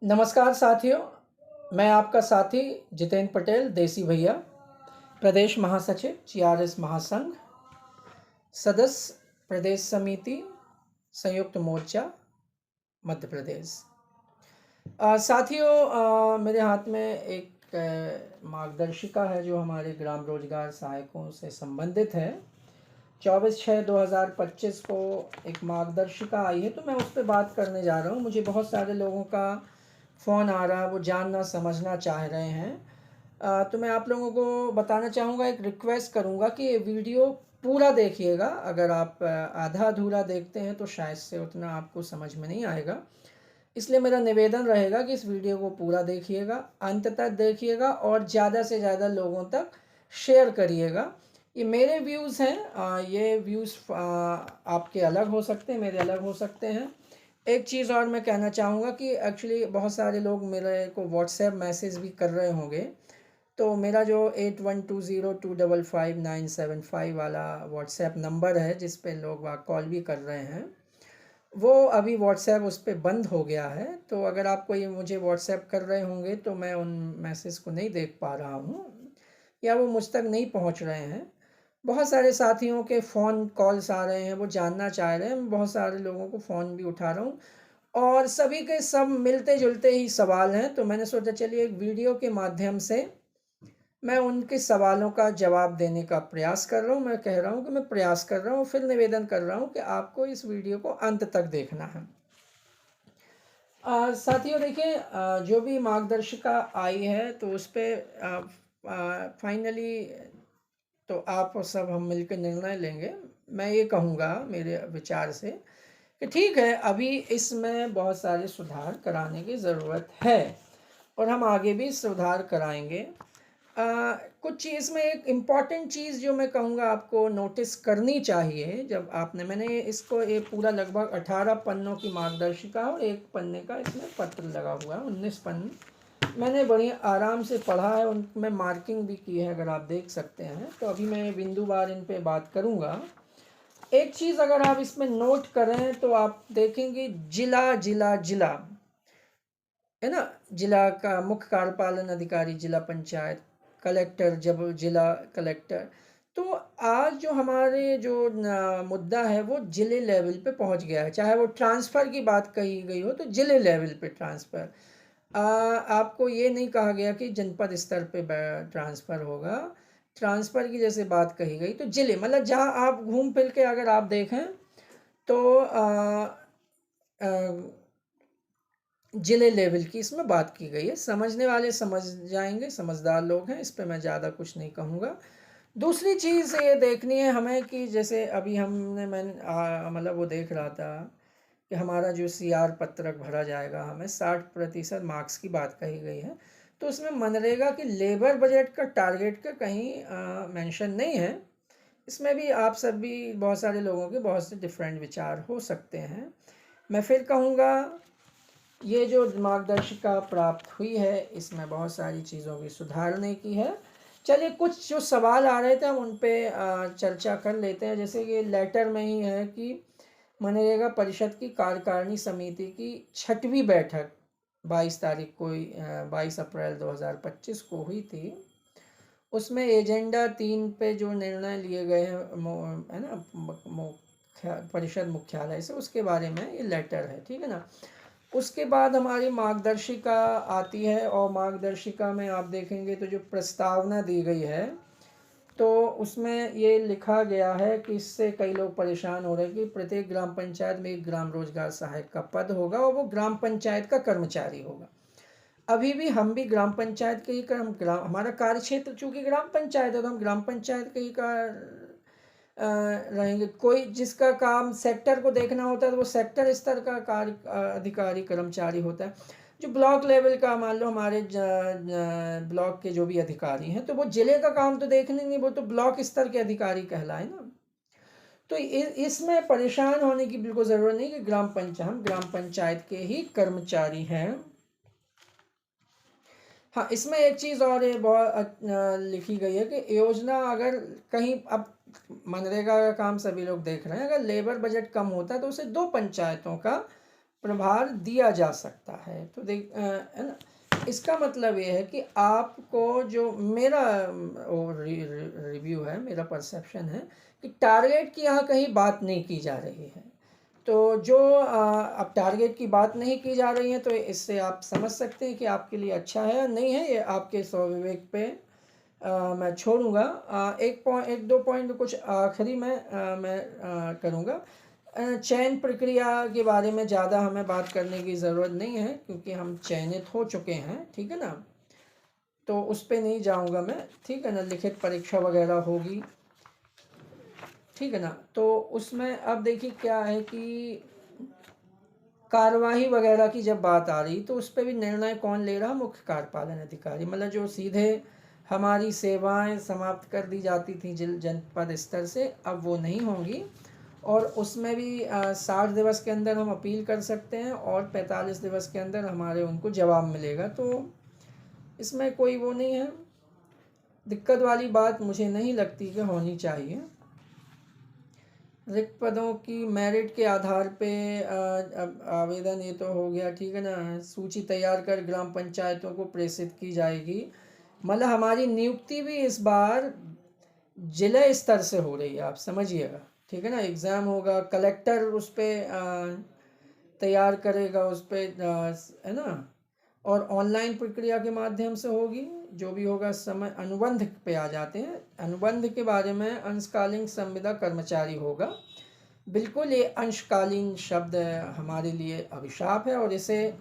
नमस्कार साथियों, मैं आपका साथी जितेंद्र पटेल देसी भैया, प्रदेश महासचिव जीआरएस महासंघ, सदस्य प्रदेश समिति संयुक्त मोर्चा मध्य प्रदेश। साथियों, मेरे हाथ में एक मार्गदर्शिका है जो हमारे ग्राम रोजगार सहायकों से संबंधित है। 24/6/2025 को एक मार्गदर्शिका आई है, तो मैं उस पर बात करने जा रहा हूँ। मुझे बहुत सारे लोगों का फ़ोन आ रहा है, वो जानना समझना चाह रहे हैं। तो मैं आप लोगों को बताना चाहूँगा, एक रिक्वेस्ट करूँगा कि ये वीडियो पूरा देखिएगा। अगर आप आधा अधूरा देखते हैं तो शायद से उतना आपको समझ में नहीं आएगा, इसलिए मेरा निवेदन रहेगा कि इस वीडियो को पूरा देखिएगा, अंत तक देखिएगा और ज़्यादा से ज़्यादा लोगों तक शेयर करिएगा। ये मेरे व्यूज़ हैं, ये व्यूज़ आपके अलग हो सकते हैं, मेरे अलग हो सकते हैं। एक चीज़ और मैं कहना चाहूँगा कि एक्चुअली बहुत सारे लोग मेरे को व्हाट्सएप मैसेज भी कर रहे होंगे, तो मेरा जो 8120255975 वाला व्हाट्सएप नंबर है जिस पे लोग कॉल भी कर रहे हैं, वो अभी व्हाट्सएप उस पर बंद हो गया है। तो अगर आप कोई मुझे व्हाट्सएप कर रहे होंगे तो मैं उन मैसेज को नहीं देख पा रहा हूँ या वो मुझ तक नहीं पहुँच रहे हैं। बहुत सारे साथियों के फ़ोन कॉल्स आ रहे हैं, वो जानना चाह रहे हैं। मैं बहुत सारे लोगों को फ़ोन भी उठा रहा हूँ और सभी के सब मिलते जुलते ही सवाल हैं, तो मैंने सोचा चलिए एक वीडियो के माध्यम से मैं उनके सवालों का जवाब देने का प्रयास कर रहा हूँ। मैं कह रहा हूँ कि मैं प्रयास कर रहा हूँ, फिर निवेदन कर रहा हूँ कि आपको इस वीडियो को अंत तक देखना है। साथियों देखिए, जो भी मार्गदर्शिका आई है तो उस पर फाइनली तो आप सब हम मिलकर निर्णय लेंगे। मैं ये कहूँगा मेरे विचार से कि ठीक है, अभी इसमें बहुत सारे सुधार कराने की ज़रूरत है और हम आगे भी सुधार कराएंगे। कुछ चीज़ में एक इम्पॉर्टेंट चीज़ जो मैं कहूँगा आपको नोटिस करनी चाहिए, जब मैंने इसको एक पूरा लगभग 18 पन्नों की मार्गदर्शिका और एक पन्ने का इसमें पत्र लगा हुआ है, 19 पन्ने मैंने बड़ी आराम से पढ़ा है, उनमें मार्किंग भी की है, अगर आप देख सकते हैं। तो अभी मैं बिंदुवार इन पे बात करूँगा। एक चीज़ अगर आप इसमें नोट करें तो आप देखेंगे जिला जिला जिला है ना, जिला का मुख्य कार्यपालन अधिकारी, जिला पंचायत, कलेक्टर, जब जिला कलेक्टर। तो आज जो हमारे जो मुद्दा है वो जिले लेवल पे पहुंच गया है। चाहे वो ट्रांसफ़र की बात कही गई हो तो जिले लेवल पे ट्रांसफ़र, आपको ये नहीं कहा गया कि जनपद स्तर पे ट्रांसफ़र होगा। ट्रांसफ़र की जैसे बात कही गई तो जिले, मतलब जहां आप घूम फिर के अगर आप देखें तो जिले लेवल की इसमें बात की गई है। समझने वाले समझ जाएंगे, समझदार लोग हैं, इस पे मैं ज़्यादा कुछ नहीं कहूँगा। दूसरी चीज़ ये देखनी है हमें कि जैसे अभी मतलब वो देख रहा था कि हमारा जो सीआर पत्रक भरा जाएगा, हमें 60% मार्क्स की बात कही गई है। तो उसमें मनरेगा की लेबर बजट का टारगेट का कहीं मेंशन नहीं है। इसमें भी आप सब भी बहुत सारे लोगों के बहुत से डिफरेंट विचार हो सकते हैं। मैं फिर कहूँगा, ये जो मार्गदर्शिका प्राप्त हुई है इसमें बहुत सारी चीज़ों की सुधारने की है। चलिए कुछ जो सवाल आ रहे थे हम उन पे चर्चा कर लेते हैं। जैसे कि लेटर में ही है कि मनरेगा परिषद की कार्यकारिणी समिति की 6वीं बैठक 22 तारीख को 22 अप्रैल 2025 को हुई थी। उसमें एजेंडा 3 पे जो निर्णय लिए गए हैं है ना, परिषद मुख्यालय से, उसके बारे में ये लेटर है, ठीक है ना। उसके बाद हमारी मार्गदर्शिका आती है और मार्गदर्शिका में आप देखेंगे तो जो प्रस्तावना दी गई है तो उसमें ये लिखा गया है कि इससे कई लोग परेशान हो रहे हैं कि प्रत्येक ग्राम पंचायत में एक ग्राम रोजगार सहायक का पद होगा और वो ग्राम पंचायत का कर्मचारी होगा। अभी भी हम भी ग्राम पंचायत के ही हमारा कार्य क्षेत्र चूँकि ग्राम पंचायत है तो हम ग्राम पंचायत के ही रहेंगे। कोई जिसका काम सेक्टर को देखना होता है तो वो सेक्टर स्तर का कार्य अधिकारी कर्मचारी होता है। जो ब्लॉक लेवल का, मान लो हमारे ब्लॉक के जो भी अधिकारी हैं तो वो जिले का काम तो देखेंगे नहीं, वो तो ब्लॉक स्तर के अधिकारी कहलाए ना। तो इसमें परेशान होने की बिल्कुल ज़रूरत नहीं कि हम ग्राम पंचायत के ही कर्मचारी हैं। हाँ, इसमें एक चीज़ और ये बहुत लिखी गई है कि योजना अगर कहीं, अब मनरेगा का काम सभी लोग देख रहे हैं, अगर लेबर बजट कम होता है तो उसे 2 पंचायतों का प्रभार दिया जा सकता है। तो है ना, इसका मतलब ये है कि आपको जो मेरा रिव्यू है, मेरा परसेप्शन है कि टारगेट की यहाँ कहीं बात नहीं की जा रही है। तो जो अब टारगेट की बात नहीं की जा रही है, तो इससे आप समझ सकते हैं कि आपके लिए अच्छा है या नहीं है। ये आपके स्वविवेक पे मैं छोड़ूंगा। एक दो पॉइंट कुछ आखिरी में मैं करूँगा। चयन प्रक्रिया के बारे में ज़्यादा हमें बात करने की ज़रूरत नहीं है, क्योंकि हम चयनित हो चुके हैं, ठीक है ना। तो उस पर नहीं जाऊंगा मैं, ठीक है ना। लिखित परीक्षा वगैरह होगी, ठीक है ना। तो उसमें अब देखिए क्या है कि कार्यवाही वगैरह की जब बात आ रही, तो उस पर भी निर्णय कौन ले रहा? मुख्य कार्यपालन अधिकारी। मतलब जो सीधे हमारी सेवाएं समाप्त कर दी जाती थी जनपद स्तर से, अब वो नहीं होंगी। और उसमें भी 60 दिवस के अंदर हम अपील कर सकते हैं और 45 दिवस के अंदर हमारे उनको जवाब मिलेगा। तो इसमें कोई वो नहीं है, दिक्कत वाली बात मुझे नहीं लगती कि होनी चाहिए। रिक्त पदों की मेरिट के आधार पे अब आवेदन, ये तो हो गया, ठीक है ना। सूची तैयार कर ग्राम पंचायतों को प्रेषित की जाएगी। मतलब हमारी नियुक्ति भी इस बार जिला स्तर से हो रही है, आप समझिएगा, ठीक है ना। एग्ज़ाम होगा, कलेक्टर उस पर तैयार करेगा, उस पर है ना। और ऑनलाइन प्रक्रिया के माध्यम से होगी, जो भी होगा। समय अनुबंध पे आ जाते हैं। अनुबंध के बारे में अंशकालीन संविदा कर्मचारी होगा। बिल्कुल, ये अंशकालीन शब्द हमारे लिए अभिशाप है, और इसे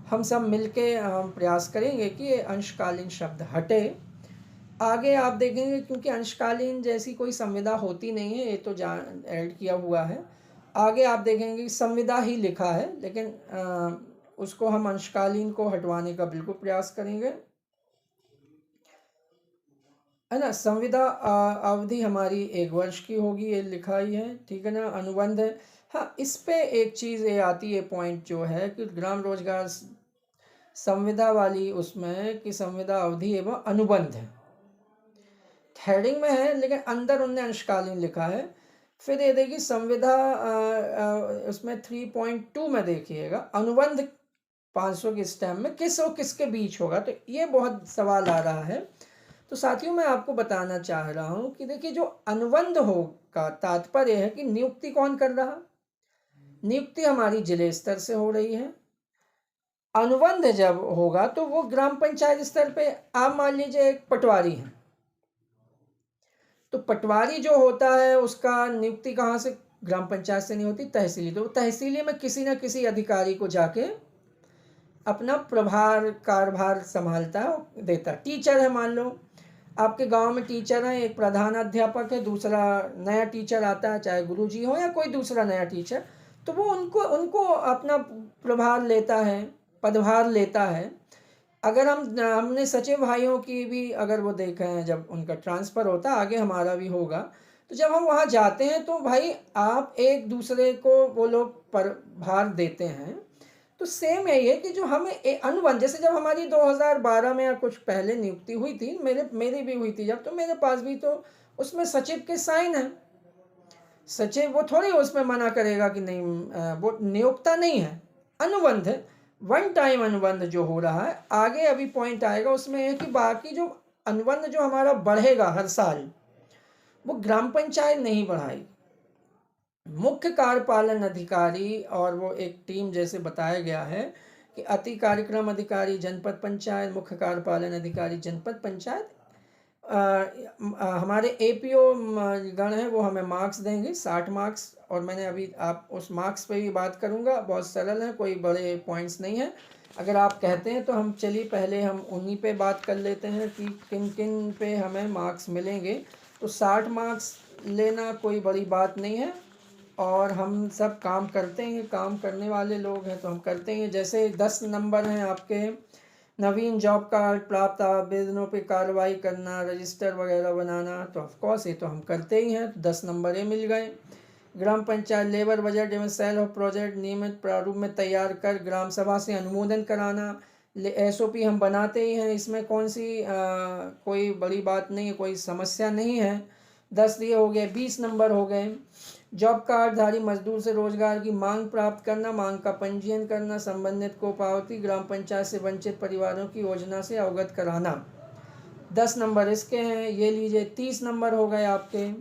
हम सब मिलके हम प्रयास करेंगे कि ये अंशकालीन शब्द हटे। आगे आप देखेंगे, क्योंकि अंशकालीन जैसी कोई संविदा होती नहीं है, ये तो ऐड किया हुआ है। आगे आप देखेंगे कि संविदा ही लिखा है, लेकिन उसको हम अंशकालीन को हटवाने का बिल्कुल प्रयास करेंगे, है ना। संविदा अवधि हमारी 1 वर्ष की होगी, ये लिखा ही है, ठीक है ना। अनुबंध, हाँ, इस पे एक चीज़ ये आती है, पॉइंट जो है कि ग्राम रोजगार संविदा वाली उसमें कि संविदा अवधि एवं अनुबंध है, हेडिंग में है, लेकिन अंदर उनने अंशकालीन लिखा है। फिर ये देखिए संविदा उसमें 3.2 में देखिएगा, अनुबंध 500 के स्टैम्प में किस और किसके बीच होगा। तो ये बहुत सवाल आ रहा है। तो साथियों, मैं आपको बताना चाह रहा हूँ कि देखिए, जो अनुबंध हो का तात्पर्य है कि नियुक्ति कौन कर रहा। नियुक्ति हमारी जिले स्तर से हो रही है। अनुबंध जब होगा तो वो ग्राम पंचायत स्तर पे, आप मान लीजिए एक पटवारी है, तो पटवारी जो होता है उसका नियुक्ति कहाँ से? ग्राम पंचायत से नहीं होती, तहसीली। तो तहसीली में किसी न किसी अधिकारी को जाके अपना प्रभार कार्यभार संभालता है, देता। टीचर है, मान लो आपके गांव में टीचर है, एक प्रधान अध्यापक है, दूसरा नया टीचर आता है, चाहे गुरुजी हो या कोई दूसरा नया टीचर, तो वो उनको उनको अपना प्रभार लेता है, पदभार लेता है। अगर हमने सचिव भाइयों की भी अगर वो देखे हैं, जब उनका ट्रांसफ़र होता है, आगे हमारा भी होगा, तो जब हम वहाँ जाते हैं तो भाई आप एक दूसरे को वो लोग भार देते हैं। तो सेम यही है कि जो हमें अनुबंध, जैसे जब हमारी 2012 में या कुछ पहले नियुक्ति हुई थी, मेरी भी हुई थी जब, तो मेरे पास भी तो उसमें सचिव के साइन है। सचिव वो थोड़ी उसमें मना करेगा कि नहीं, वो नियोक्ता नहीं है, अनुबंध है। वन टाइम अनुबंध जो हो रहा है, आगे अभी पॉइंट आएगा उसमें है कि बाकी जो अनुबंध जो हमारा बढ़ेगा हर साल, वो ग्राम पंचायत नहीं बढ़ाएगी, मुख्य कार्यपालन अधिकारी। और वो एक टीम, जैसे बताया गया है कि अति कार्यक्रम अधिकारी जनपद पंचायत, मुख्य कार्यपालन अधिकारी जनपद पंचायत, हमारे एपीओ गण हैं, वो हमें मार्क्स देंगे, 60 मार्क्स। और मैंने अभी आप उस मार्क्स पे भी बात करूँगा, बहुत सरल है, कोई बड़े पॉइंट्स नहीं है। अगर आप कहते हैं तो हम चलिए पहले हम उन्हीं पे बात कर लेते हैं कि किन किन पे हमें मार्क्स मिलेंगे। तो 60 मार्क्स लेना कोई बड़ी बात नहीं है, और हम सब काम करते हैं, काम करने वाले लोग हैं, तो हम करते हैं। जैसे 10 नंबर हैं आपके, नवीन जॉब कार्ड प्राप्त आवेदनों पे कार्रवाई करना, रजिस्टर वगैरह बनाना, तो ऑफकोर्स ये तो हम करते ही हैं, तो 10 नंबर ये मिल गए। ग्राम पंचायत लेबर बजट एवं सेल ऑफ प्रोजेक्ट नियमित प्रारूप में तैयार कर ग्राम सभा से अनुमोदन कराना, एसओपी हम बनाते ही हैं, इसमें कौन सी कोई बड़ी बात नहीं है, कोई समस्या नहीं है। 10 ये हो गए, 20 नंबर हो गए। जॉब कार्डधारी मजदूर से रोजगार की मांग प्राप्त करना, मांग का पंजीयन करना, संबंधित को पावती, ग्राम पंचायत से वंचित परिवारों की योजना से अवगत कराना। 10 नंबर इसके हैं, ये लीजिए 30 नंबर हो गए आपके।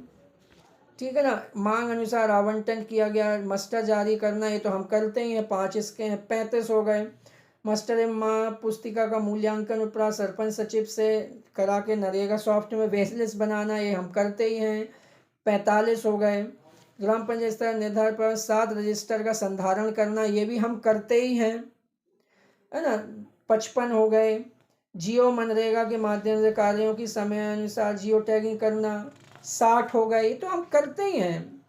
ठीक है ना। मांग अनुसार आवंटन किया गया मस्टर जारी करना, ये तो हम करते ही हैं, 5 इसके हैं, 35 हो गए। मस्टर एवं माँ पुस्तिका का मूल्यांकन उपरांत सरपंच सचिव से करा के नरेगा सॉफ्ट में वेसलिस्ट बनाना, ये हम करते ही हैं, 45 हो गए। ग्राम पंचायत स्तर निर्धारण पर 7 रजिस्टर का संधारण करना, ये भी हम करते ही हैं, है ना, 55 हो गए। जियो मनरेगा के माध्यम से कार्यों की समय अनुसार जियो टैगिंग करना, 60 हो गए, तो हम करते ही हैं।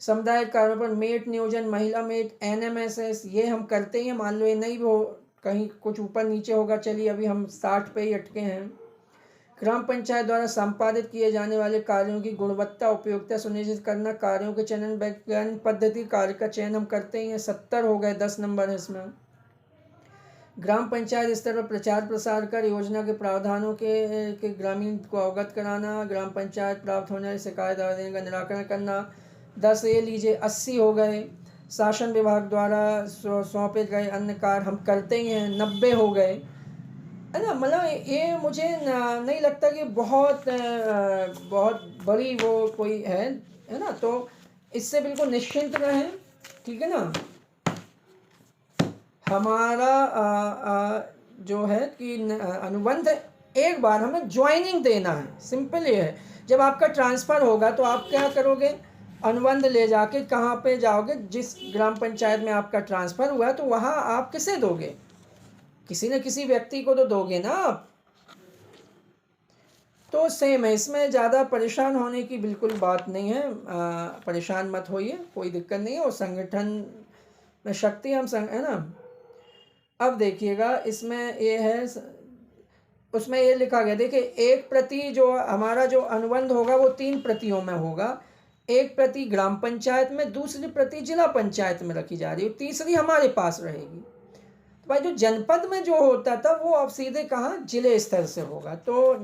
सामुदायिक कार्यों पर मेट नियोजन, महिला मेट, NMSS, ये हम करते ही हैं। मान लो ये नहीं हो, कहीं कुछ ऊपर नीचे होगा, चलिए अभी हम 60 पे ही अटके हैं। ग्राम पंचायत द्वारा संपादित किए जाने वाले कार्यों की गुणवत्ता उपयोगिता सुनिश्चित करना, कार्यों के चयन वैज्ञानिक पद्धति, कार्य का चयन हम करते ही हैं, 70 हो गए, 10 नंबर है इसमें। ग्राम पंचायत स्तर पर प्रचार प्रसार कर योजना के प्रावधानों के ग्रामीण को अवगत कराना, ग्राम पंचायत प्राप्त होने वाली शिकायत आवेदन का निराकरण करना, 10 ये लीजिए, 80 हो गए। शासन विभाग द्वारा सौंपे गए अन्य कार्य हम करते ही हैं, 90 हो गए, है ना। मतलब ये मुझे नहीं लगता कि बहुत बड़ी वो कोई है ना, तो इससे बिल्कुल निश्चिंत रहें, ठीक है ना। हमारा जो है कि अनुबंध एक बार हमें ज्वाइनिंग देना है, सिंपल ये है। जब आपका ट्रांसफ़र होगा तो आप क्या करोगे, अनुबंध ले जाके कहाँ पे जाओगे, जिस ग्राम पंचायत में आपका ट्रांसफ़र हुआ है तो वहाँ आप किसे दोगे, किसी न किसी व्यक्ति को तो दोगे ना आप। तो सेम है, इसमें ज़्यादा परेशान होने की बिल्कुल बात नहीं है, परेशान मत होइए, कोई दिक्कत नहीं है। और संगठन में शक्ति हम है ना। अब देखिएगा इसमें ये है, उसमें ये लिखा गया, देखिए एक प्रति जो हमारा जो अनुबंध होगा वो 3 प्रतियों में होगा। एक प्रति ग्राम पंचायत में, दूसरी प्रति जिला पंचायत में रखी जा रही है, तीसरी हमारे पास रहेगी। तो भाई जो जनपद में जो होता था वो अब सीधे कहाँ, जिले स्तर से होगा। तो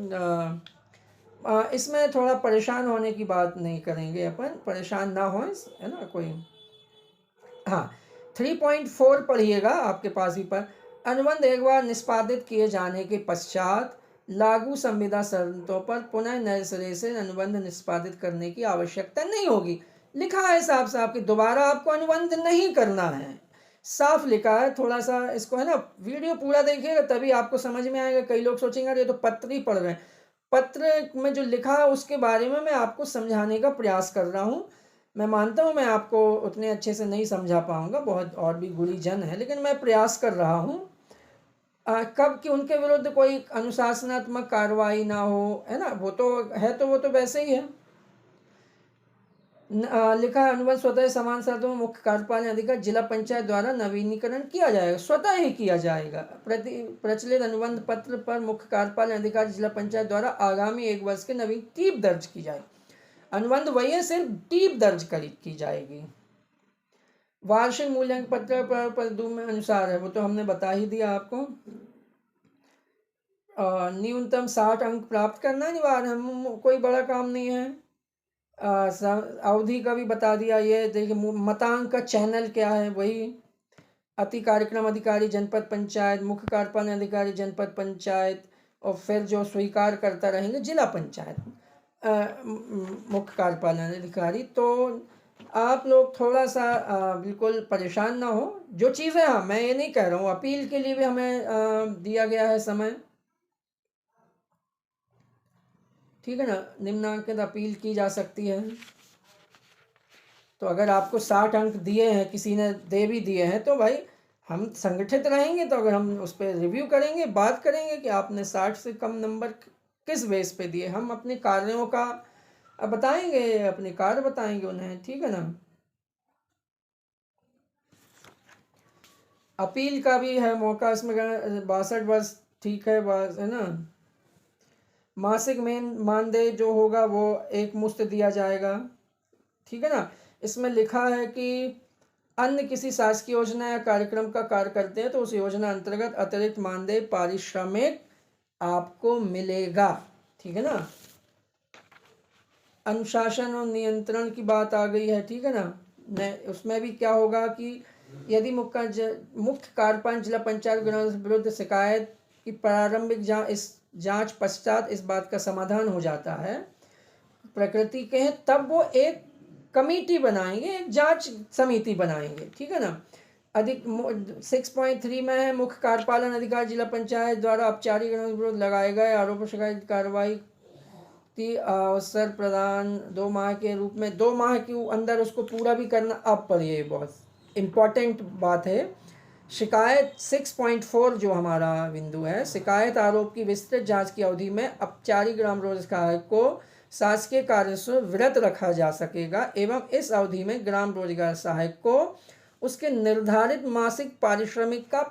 इसमें थोड़ा परेशान होने की बात नहीं करेंगे अपन, परेशान ना हो, है ना कोई। हाँ, 3.4 पढ़िएगा आपके पास ही पर। अनुबंध एक बार निष्पादित किए जाने के पश्चात लागू संविदा शर्तों पर पुनः नए सिरे से अनुबंध निष्पादित करने की आवश्यकता नहीं होगी। लिखा है साफ साफ कि दोबारा आपको अनुबंध नहीं करना है, साफ लिखा है। थोड़ा सा इसको है ना, वीडियो पूरा देखिएगा तभी आपको समझ में आएगा। कई लोग सोचेंगे अरे ये तो पत्र ही पढ़ रहे हैं, पत्र में जो लिखा है उसके बारे में मैं आपको समझाने का प्रयास कर रहा हूँ। मैं मानता हूँ मैं आपको उतने अच्छे से नहीं समझा पाऊँगा, बहुत और भी गुणीजन है, लेकिन मैं प्रयास कर रहा हूँ। कब कि उनके विरुद्ध कोई अनुशासनात्मक कार्रवाई ना हो, है ना, वो तो है, तो वो तो वैसे ही है। लिखा है अनुबंध स्वतः समान शर्तों में मुख्य कार्यपालन अधिकारी जिला पंचायत द्वारा नवीनीकरण किया जाएगा, स्वतः ही किया जाएगा। प्रचलित अनुबंध पत्र पर मुख्य कार्यपालन अधिकारी जिला पंचायत द्वारा आगामी 1 वर्ष के नवीन टीप दर्ज की जाएगी। अनुबंध वही है, सिर्फ टीप दर्ज की जाएगी। वार्षिक मूल्यांकन पत्र पर में अनुसार है, वो तो हमने बता ही दिया आपको। न्यूनतम 60 अंक प्राप्त करना अनिवार्य है, कोई बड़ा काम नहीं है। अवधि का भी बता दिया। ये देखिए मतांक का चैनल क्या है, वही अति कार्यक्रम अधिकारी जनपद पंचायत, मुख्य कार्यपालन अधिकारी जनपद पंचायत, और फिर जो स्वीकार करता रहेंगे जिला पंचायत मुख्य कार्यपालन अधिकारी। तो आप लोग थोड़ा सा बिल्कुल परेशान ना हो। जो चीज़ें, हाँ मैं ये नहीं कह रहा हूँ, अपील के लिए भी हमें दिया गया है समय, ठीक है ना। निम्नांकित अपील की जा सकती है। तो अगर आपको 60 अंक दिए हैं, किसी ने दे भी दिए हैं, तो भाई हम संगठित रहेंगे, तो अगर हम उस पर रिव्यू करेंगे, बात करेंगे कि आपने 60 से कम नंबर किस बेस पे दिए, हम अपने कार्यों का बताएंगे, अपने कार्य बताएंगे उन्हें, ठीक है ना। अपील का भी है मौका इसमें, 62 वर्ष, ठीक है ना। मासिक मानदेय जो होगा वो एक मुश्त दिया जाएगा, ठीक है ना। इसमें लिखा है कि अन्य किसी शासकीय योजना या कार्यक्रम का कार्य करते हैं तो उस योजना अंतर्गत अतिरिक्त मानदेय पारिश्रमिक आपको मिलेगा, ठीक है ना। अनुशासन और नियंत्रण की बात आ गई है, ठीक है ना। उसमें भी क्या होगा कि यदि मुख्य कार्यपालन जिला पंचायत विरुद्ध शिकायत की प्रारंभिक जांच पश्चात इस बात का समाधान हो जाता है, प्रकृति के हैं, तब वो एक कमेटी बनाएंगे, एक जांच समिति बनाएंगे, ठीक है ना। अधिक 6.3 में है, मुख्य कार्यपालन अधिकारी जिला पंचायत द्वारा औपचारिक विरोध लगाए गए आरोपों शिकायत कार्रवाई की अवसर प्रदान 2 माह के रूप में, 2 माह के अंदर उसको पूरा भी करना। अब पर ये बहुत इम्पॉर्टेंट बात है। शिकायत 6.4 जो हमारा बिंदु है, शिकायत आरोप की विस्तृत जांच की अवधि में औपचारिक ग्राम रोजगार को शासकीय कार्य से विरत रखा जा सकेगा एवं इस अवधि में ग्राम रोजगार सहायक को उसके निर्धारित मासिक पारिश्रमिक का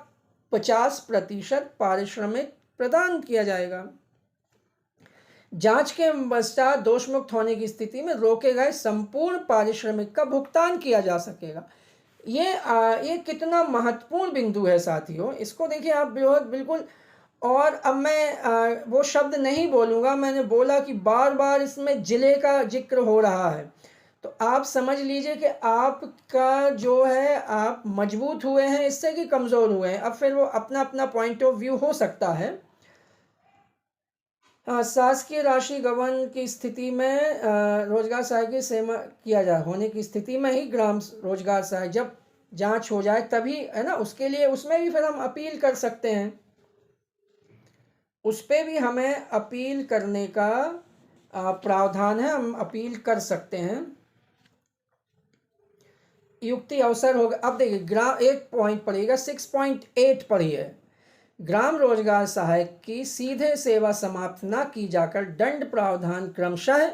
50% पारिश्रमिक प्रदान किया जाएगा। जांच के पश्चात दोषमुक्त होने की स्थिति में रोके गए संपूर्ण पारिश्रमिक का भुगतान किया जा सकेगा। ये कितना महत्वपूर्ण बिंदु है साथियों, इसको देखिए आप बिल्कुल। और अब मैं वो शब्द नहीं बोलूँगा, मैंने बोला कि बार बार इसमें जिले का जिक्र हो रहा है, तो आप समझ लीजिए कि आपका जो है, आप मजबूत हुए हैं इससे कि कमज़ोर हुए हैं। अब फिर वो अपना अपना पॉइंट ऑफ व्यू हो सकता है। शासकीय राशि गबन की स्थिति में रोजगार सहायक की सेवा किया जाए होने की स्थिति में ही ग्राम रोजगार सहायक जब जांच हो जाए तभी, है ना, उसके लिए उसमें भी फिर हम अपील कर सकते हैं, उस पर भी हमें अपील करने का प्रावधान है, हम अपील कर सकते हैं। युक्ति अवसर होगा। अब देखिए ग्राम एक पॉइंट पढ़िएगा, 6.8 पढ़िए। ग्राम रोजगार सहायक की सीधे सेवा समाप्त न की जाकर दंड प्रावधान क्रमशः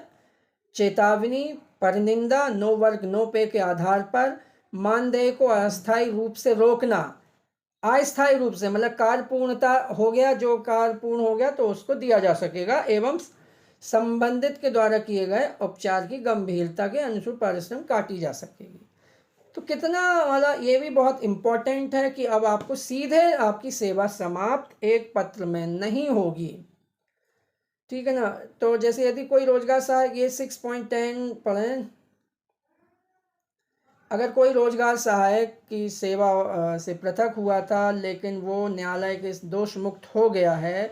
चेतावनी, परनिंदा, नो वर्क नो पे के आधार पर मानदेय को अस्थायी रूप से रोकना। अस्थायी रूप से मतलब कार्य पूर्णता हो गया, जो कार्य पूर्ण हो गया तो उसको दिया जा सकेगा एवं संबंधित के द्वारा किए गए उपचार की गंभीरता के अनुसार पारिश्रमिक काटी जा सकेगी। तो कितना वाला ये भी बहुत इम्पोर्टेंट है कि अब आपको सीधे आपकी सेवा समाप्त एक पत्र में नहीं होगी, ठीक है ना। तो जैसे यदि कोई रोजगार सहायक, ये 6.10 पढ़ें, अगर कोई रोजगार सहायक की सेवा से पृथक हुआ था लेकिन वो न्यायालय के दोष मुक्त हो गया है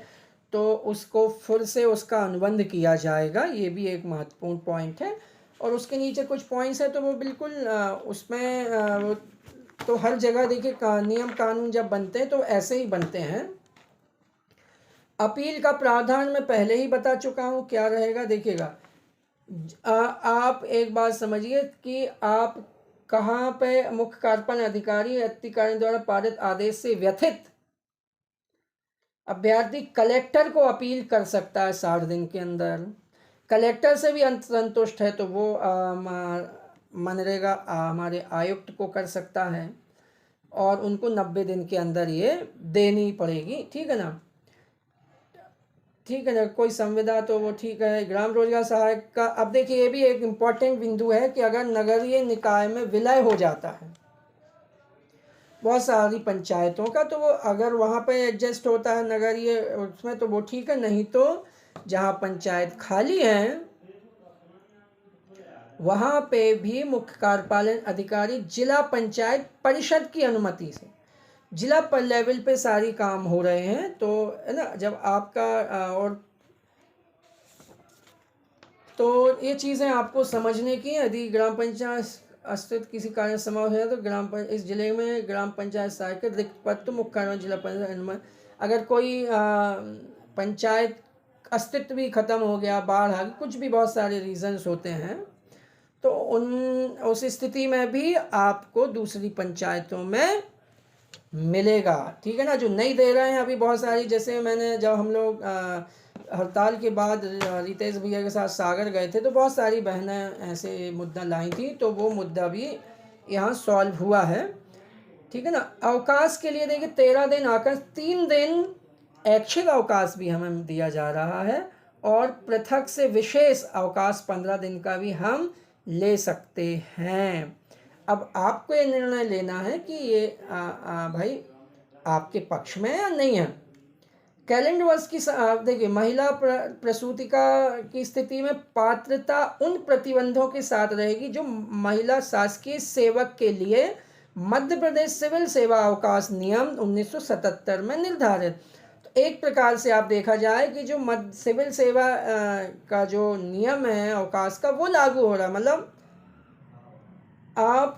तो उसको फिर से उसका अनुबंध किया जाएगा। ये भी एक महत्वपूर्ण पॉइंट है। और उसके नीचे कुछ पॉइंट्स हैं तो वो बिल्कुल उसमें वो तो हर जगह देखिए नियम कानून जब बनते हैं तो ऐसे ही बनते हैं। अपील का प्रावधान मैं पहले ही बता चुका हूँ क्या रहेगा, देखिएगा। आप एक बात समझिए कि आप कहाँ पे मुख्य कार्यपालन अधिकारी द्वारा पारित आदेश से व्यथित अभ्यर्थी कलेक्टर को अपील कर सकता है 60 दिन के अंदर। कलेक्टर से भी असंतुष्ट है तो वो मनरेगा हमारे आयुक्त को कर सकता है और उनको 90 दिन के अंदर ये देनी पड़ेगी, ठीक है ना, ठीक है ना। कोई संविदा तो वो ठीक है। ग्राम रोजगार सहायक का अब देखिए ये भी एक इम्पॉर्टेंट बिंदु है कि अगर नगरीय निकाय में विलय हो जाता है बहुत सारी पंचायतों का, तो वो अगर वहाँ पे एडजस्ट होता है नगरीय उसमें तो वो ठीक है, नहीं तो जहाँ पंचायत खाली है वहाँ पे भी मुख्य कार्यपालन अधिकारी जिला पंचायत परिषद की अनुमति से, जिला पर लेवल पे सारी काम हो रहे हैं तो, है ना, जब आपका और तो ये चीज़ें आपको समझने की। यदि ग्राम पंचायत अस्तित्व किसी कारण समाप्त है तो इस जिले में ग्राम पंचायत सहायक रिक्त पद तो मुख्य कार्यालय जिला पंचायत, अगर कोई पंचायत अस्तित्व भी ख़त्म हो गया, बाढ़ आ गई, कुछ भी बहुत सारे रीजंस होते हैं, तो उस स्थिति में भी आपको दूसरी पंचायतों में मिलेगा, ठीक है ना। जो नहीं दे रहे हैं अभी बहुत सारी, जैसे मैंने जब हम लोग हड़ताल के बाद रितेश भैया के साथ सागर गए थे तो बहुत सारी बहनें ऐसे मुद्दा लाई थी, तो वो मुद्दा भी यहाँ सॉल्व हुआ है, ठीक है ना। अवकाश के लिए देखिए 13 दिन आकर 3 दिन ऐच्छिक अवकाश भी हमें दिया जा रहा है और पृथक से विशेष अवकाश 15 दिन का भी हम ले सकते हैं। अब आपको ये निर्णय लेना है कि ये भाई आपके पक्ष में है या नहीं है। कैलेंडर वर्ष की देखिए, महिला प्रसूतिका की स्थिति में पात्रता उन प्रतिबंधों के साथ रहेगी जो महिला शासकीय सेवक के लिए मध्य प्रदेश सिविल सेवा अवकाश नियम 1977 में निर्धारित। तो एक प्रकार से आप देखा जाए कि जो मध्य सिविल सेवा का जो नियम है अवकाश का, वो लागू हो रहा है। मतलब आप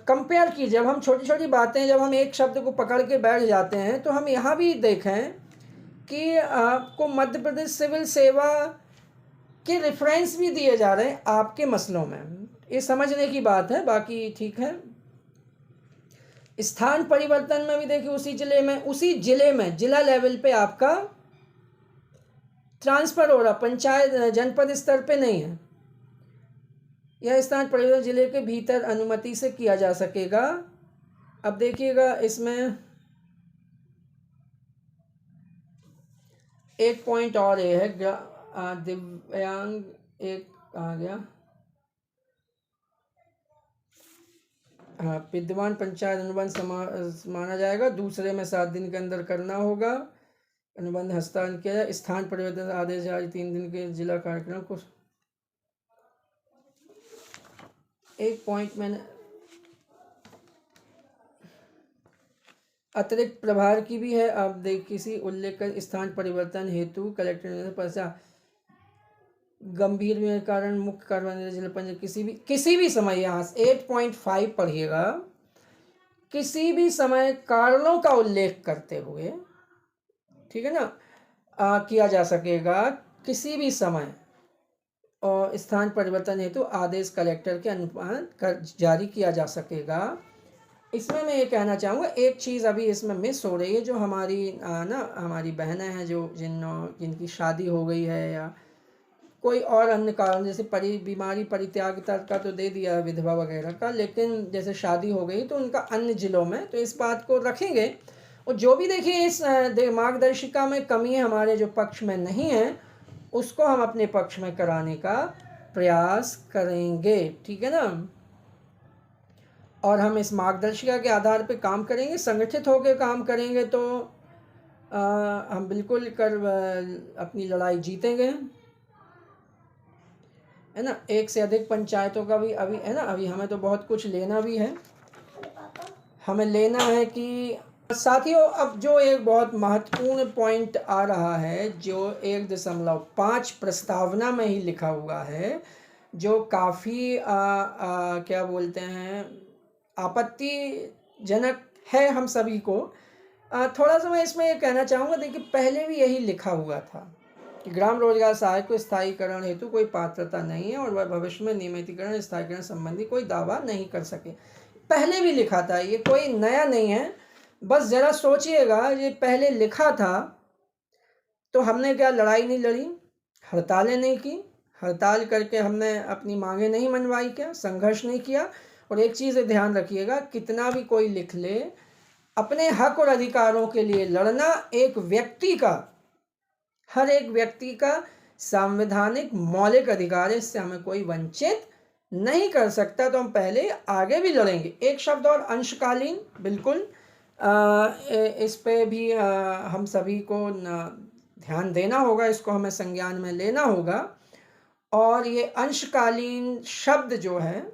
कंपेयर कीजिए, जब हम छोटी छोटी बातें, जब हम एक शब्द को पकड़ के बैठ जाते हैं, तो हम यहाँ भी देखें कि आपको मध्य प्रदेश सिविल सेवा के रेफरेंस भी दिए जा रहे हैं आपके मसलों में। ये समझने की बात है, बाकी ठीक है। स्थान परिवर्तन में भी देखिए, उसी जिले में जिला लेवल पे आपका ट्रांसफर हो रहा, पंचायत जनपद स्तर पे नहीं है। यह स्थान परिवर्तन जिले के भीतर अनुमति से किया जा सकेगा। अब देखिएगा, इसमें एक पॉइंट और ये है, दिव्यांग एक आ गया, हाँ, विद्यमान पंचायत अनुबंध माना जाएगा, दूसरे में 7 दिन के अंदर करना होगा। अनुबंध हस्तांतरण किया जाए। स्थान परिवर्तन आदेश जारी 3 दिन के जिला कार्यक्रम को। एक पॉइंट मैंने अतिरिक्त प्रभार की भी है। आप देख, किसी उल्लेख कर स्थान परिवर्तन हेतु कलेक्टर ने पश्चात गंभीर में कारण मुख्य कार्यालय जिला पंचायत किसी भी समय, यहाँ 8.5 पढ़िएगा, किसी भी समय कारणों का उल्लेख करते हुए, ठीक है ना, किया जा सकेगा किसी भी समय, और स्थान परिवर्तन हेतु आदेश कलेक्टर के अनुमान कर जारी किया जा सकेगा। इसमें मैं ये कहना चाहूँगा, एक चीज़ अभी इसमें मिस हो रही है, जो हमारी हमारी बहनें हैं जो जिनकी शादी हो गई है या कोई और अन्य कारण, जैसे बीमारी परित्याग का तो दे दिया विधवा वगैरह का, लेकिन जैसे शादी हो गई तो उनका अन्य जिलों में, तो इस बात को रखेंगे। और जो भी देखिए इस मार्गदर्शिका में कमी है हमारे जो पक्ष में नहीं है, उसको हम अपने पक्ष में कराने का प्रयास करेंगे, ठीक है ना। और हम इस मार्गदर्शिका के आधार पे काम करेंगे, संगठित होकर काम करेंगे, तो हम बिल्कुल अपनी लड़ाई जीतेंगे, है ना। एक से अधिक पंचायतों का भी अभी है ना, अभी हमें तो बहुत कुछ लेना भी है। हमें लेना है कि साथियों, अब जो एक बहुत महत्वपूर्ण पॉइंट आ रहा है, जो 1.5 प्रस्तावना में ही लिखा हुआ है, जो काफ़ी क्या बोलते हैं, आपत्तिजनक है हम सभी को। थोड़ा सा मैं इसमें ये कहना चाहूँगा, देखिए पहले भी यही लिखा हुआ था कि ग्राम रोजगार सहायक को स्थायीकरण हेतु कोई पात्रता नहीं है और वह भविष्य में नियमितीकरण स्थायीकरण संबंधी कोई दावा नहीं कर सके। पहले भी लिखा था, ये कोई नया नहीं है। बस ज़रा सोचिएगा, ये पहले लिखा था तो हमने क्या लड़ाई नहीं लड़ी, हड़तालें नहीं की, हड़ताल करके हमने अपनी मांगें नहीं मनवाई, क्या संघर्ष नहीं किया। और एक चीज़ ध्यान रखिएगा, कितना भी कोई लिख ले, अपने हक और अधिकारों के लिए लड़ना एक व्यक्ति का, हर एक व्यक्ति का संवैधानिक मौलिक अधिकार है, इससे हमें कोई वंचित नहीं कर सकता। तो हम पहले आगे भी लड़ेंगे। एक शब्द और, अंशकालीन, बिल्कुल इस पे भी हम सभी को ध्यान देना होगा, इसको हमें संज्ञान में लेना होगा। और ये अंशकालीन शब्द जो है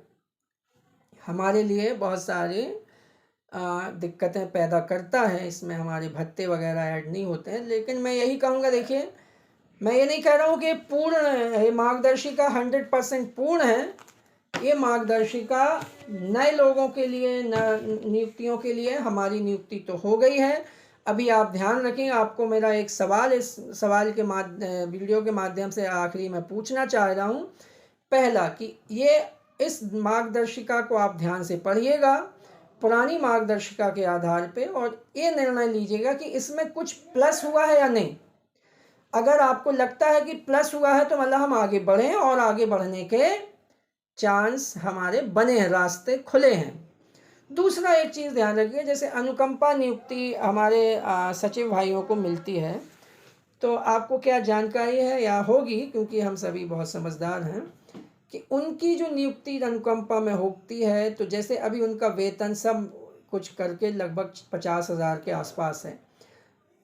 हमारे लिए बहुत सारे दिक्कतें पैदा करता है, इसमें हमारे भत्ते वगैरह ऐड नहीं होते हैं। लेकिन मैं यही कहूँगा, देखिए मैं ये नहीं कह रहा हूँ कि पूर्ण ये मार्गदर्शिका 100% पूर्ण है। ये मार्गदर्शिका नए लोगों के लिए, नियुक्तियों के लिए, हमारी नियुक्ति तो हो गई है। अभी आप ध्यान रखें, आपको मेरा एक सवाल इस सवाल के वीडियो के माध्यम से आखिरी में पूछना चाह रहा हूँ। पहला कि ये इस मार्गदर्शिका को आप ध्यान से पढ़िएगा पुरानी मार्गदर्शिका के आधार पे, और ये निर्णय लीजिएगा कि इसमें कुछ प्लस हुआ है या नहीं। अगर आपको लगता है कि प्लस हुआ है तो मतलब हम आगे बढ़ें, और आगे बढ़ने के चांस हमारे बने हैं, रास्ते खुले हैं। दूसरा एक चीज़ ध्यान रखिए, जैसे अनुकंपा नियुक्ति हमारे सचिव भाइयों को मिलती है, तो आपको क्या जानकारी है या होगी, क्योंकि हम सभी बहुत समझदार हैं, कि उनकी जो नियुक्ति अनुकंपा में होती है, तो जैसे अभी उनका वेतन सब कुछ करके लगभग 50,000 के आसपास है।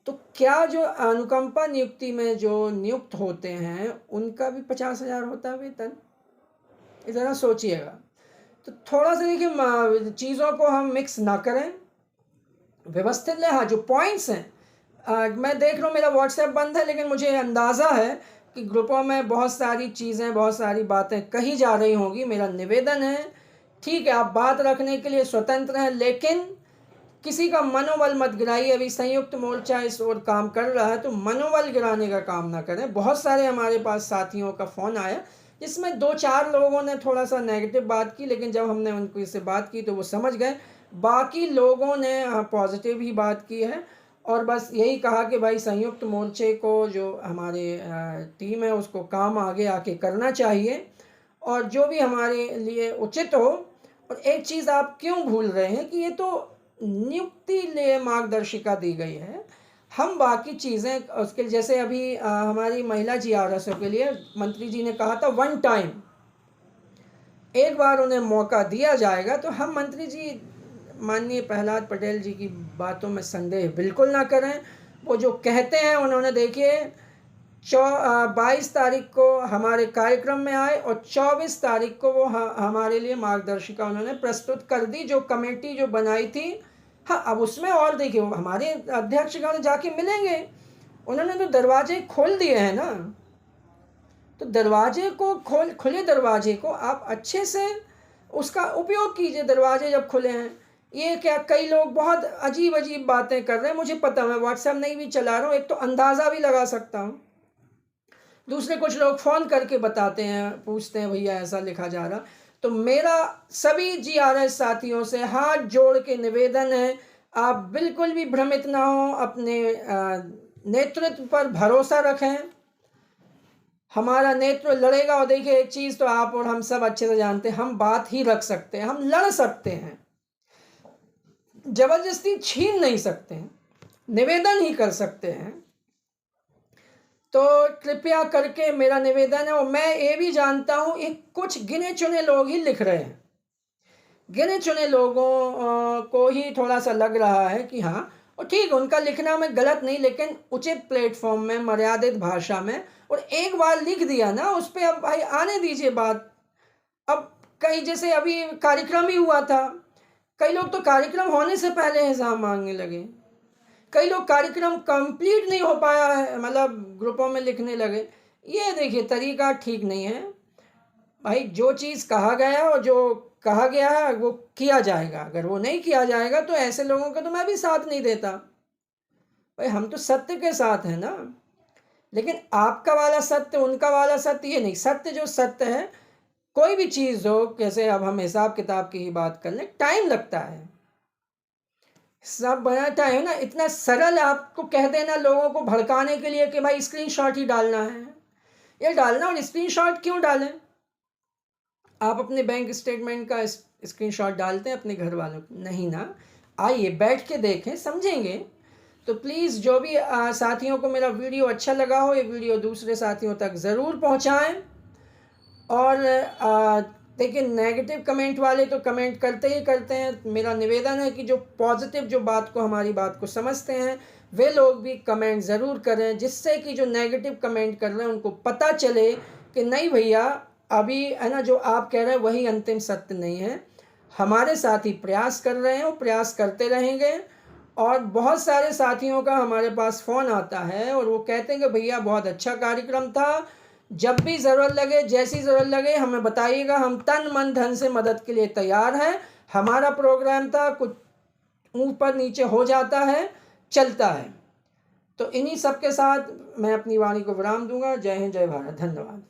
तो क्या जो अनुकंपा नियुक्ति में जो नियुक्त होते हैं उनका भी 50,000 होता है वेतन? ज़रा सोचिएगा। तो थोड़ा सा देखिए चीज़ों को हम मिक्स ना करें, व्यवस्थित लें। हाँ, जो पॉइंट्स हैं मैं देख रहा हूँ मेरा व्हाट्सएप बंद है, लेकिन मुझे अंदाज़ा है कि ग्रुपों में बहुत सारी चीज़ें, बहुत सारी बातें कही जा रही होंगी। मेरा निवेदन है, ठीक है, आप बात रखने के लिए स्वतंत्र हैं, लेकिन किसी का मनोबल मत गिराइए। अभी संयुक्त मोर्चा इस ओर काम कर रहा है, तो मनोबल गिराने का काम ना करें। बहुत सारे हमारे पास साथियों का फ़ोन आया, जिसमें 2-4 लोगों ने थोड़ा सा नेगेटिव बात की, लेकिन जब हमने उनको इससे बात की तो वो समझ गए। बाकी लोगों ने पॉजिटिव ही बात की है, और बस यही कहा कि भाई संयुक्त मोर्चे को जो हमारे टीम है उसको काम आगे आके करना चाहिए, और जो भी हमारे लिए उचित हो। और एक चीज़ आप क्यों भूल रहे हैं कि ये तो नियुक्ति लिए मार्गदर्शिका दी गई है। हम बाकी चीज़ें उसके, जैसे अभी हमारी महिला जीआरएसओ के लिए मंत्री जी ने कहा था 1 टाइम, एक बार उन्हें मौका दिया जाएगा। तो हम मंत्री जी माननीय प्रहलाद पटेल जी की बातों में संदेह बिल्कुल ना करें। वो जो कहते हैं, उन्होंने देखिए 22 तारीख को हमारे कार्यक्रम में आए और 24 तारीख को वो हमारे लिए मार्गदर्शिका उन्होंने प्रस्तुत कर दी, जो कमेटी जो बनाई थी। हाँ, अब उसमें और देखिए हमारे अध्यक्षगण जाके मिलेंगे, उन्होंने तो दरवाजे खोल दिए हैं ना। तो दरवाजे को खुले दरवाजे को आप अच्छे से उसका उपयोग कीजिए। दरवाजे जब खुले हैं, ये क्या, कई लोग बहुत अजीब अजीब बातें कर रहे हैं, मुझे पता, मैं व्हाट्सएप नहीं भी चला रहा हूँ, एक तो अंदाज़ा भी लगा सकता हूँ। दूसरे कुछ लोग फ़ोन करके बताते हैं, पूछते हैं भैया ऐसा लिखा जा रहा। तो मेरा सभी जीआरएस साथियों से हाथ जोड़ के निवेदन है, आप बिल्कुल भी भ्रमित ना हो, अपने नेतृत्व पर भरोसा रखें। हमारा नेतृत्व लड़ेगा। और देखिए एक चीज़ तो आप और हम सब अच्छे से जानते हैं, हम बात ही रख सकते हैं, हम लड़ सकते हैं, ज़बरदस्ती छीन नहीं सकते हैं, निवेदन ही कर सकते हैं। तो कृपया करके मेरा निवेदन है, और मैं ये भी जानता हूँ एक कुछ गिने चुने लोग ही लिख रहे हैं। गिने चुने लोगों को ही थोड़ा सा लग रहा है कि हाँ, और ठीक, उनका लिखना में गलत नहीं, लेकिन उचित प्लेटफॉर्म में, मर्यादित भाषा में। और एक बार लिख दिया ना, उस पर अब भाई आने दीजिए बात। अब कई, जैसे अभी कार्यक्रम ही हुआ था, कई लोग तो कार्यक्रम होने से पहले हिसाब मांगने लगे, कई लोग कार्यक्रम कंप्लीट नहीं हो पाया है, मतलब ग्रुपों में लिखने लगे। ये देखिए तरीका ठीक नहीं है भाई। जो चीज़ कहा गया और जो कहा गया है वो किया जाएगा। अगर वो नहीं किया जाएगा तो ऐसे लोगों का तो मैं भी साथ नहीं देता भाई। हम तो सत्य के साथ हैं ना। लेकिन आपका वाला सत्य, उनका वाला सत्य, ये नहीं। सत्य जो सत्य है, कोई भी चीज़ हो, कैसे अब हम हिसाब किताब की ही बात कर लें, टाइम लगता है, सब बनाता है ना। इतना सरल आपको कह देना लोगों को भड़काने के लिए कि भाई स्क्रीनशॉट ही डालना है, ये डालना। और स्क्रीनशॉट क्यों डालें? आप अपने बैंक स्टेटमेंट का स्क्रीनशॉट डालते हैं अपने घर वालों को? नहीं ना। आइए बैठ के देखें, समझेंगे। तो प्लीज़ जो भी साथियों को मेरा वीडियो अच्छा लगा हो, ये वीडियो दूसरे साथियों तक ज़रूर पहुंचाएं। और देखिए नेगेटिव कमेंट वाले तो कमेंट करते ही करते हैं। मेरा निवेदन है कि जो पॉजिटिव, जो बात को, हमारी बात को समझते हैं, वे लोग भी कमेंट ज़रूर करें, जिससे कि जो नेगेटिव कमेंट कर रहे हैं उनको पता चले कि नहीं भैया, अभी है ना, जो आप कह रहे हैं वही अंतिम सत्य नहीं है। हमारे साथी प्रयास कर रहे हैं, वो प्रयास करते रहेंगे। और बहुत सारे साथियों का हमारे पास फ़ोन आता है और वो कहते हैं कि भैया बहुत अच्छा कार्यक्रम था, जब भी ज़रूरत लगे, जैसी ज़रूरत लगे हमें बताइएगा, हम तन मन धन से मदद के लिए तैयार हैं। हमारा प्रोग्राम था, कुछ ऊपर नीचे हो जाता है, चलता है। तो इन्हीं सब के साथ मैं अपनी वाणी को विराम दूंगा। जय हिंद, जय भारत, धन्यवाद।